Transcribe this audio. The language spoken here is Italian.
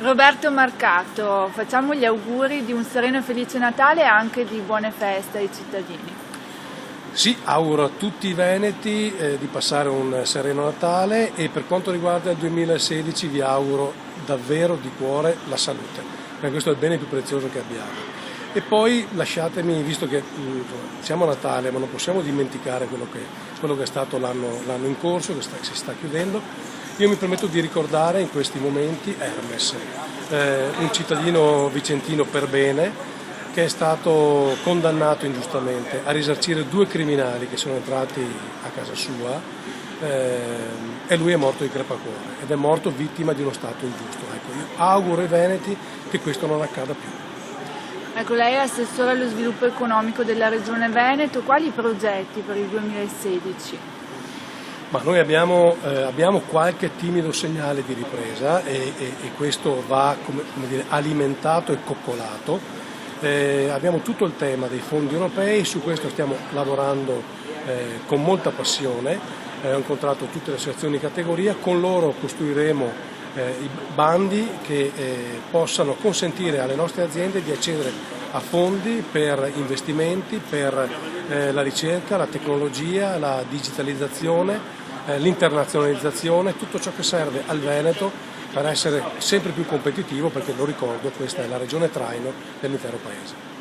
Roberto Marcato, facciamo gli auguri di un sereno e felice Natale e anche di buone feste ai cittadini. Sì, auguro a tutti i veneti di passare un sereno Natale e per quanto riguarda il 2016 vi auguro davvero di cuore la salute, perché questo è il bene più prezioso che abbiamo. E poi lasciatemi, visto che siamo a Natale, ma non possiamo dimenticare quello che è stato l'anno in corso, che si sta chiudendo, io mi permetto di ricordare in questi momenti Hermes, un cittadino vicentino per bene, che è stato condannato ingiustamente a risarcire 2 criminali che sono entrati a casa sua e lui è morto di crepacuore ed è morto vittima di uno Stato ingiusto. Ecco, io auguro ai veneti che questo non accada più. Ecco, lei è assessore allo sviluppo economico della Regione Veneto, quali progetti per il 2016? Ma noi abbiamo qualche timido segnale di ripresa e questo va come dire, alimentato e coccolato. Abbiamo tutto il tema dei fondi europei, su questo stiamo lavorando con molta passione, ho incontrato tutte le associazioni di categoria, con loro costruiremo i bandi che possano consentire alle nostre aziende di accedere a fondi per investimenti, per la ricerca, la tecnologia, la digitalizzazione, l'internazionalizzazione, tutto ciò che serve al Veneto per essere sempre più competitivo, perché lo ricordo, questa è la regione traino dell'intero Paese.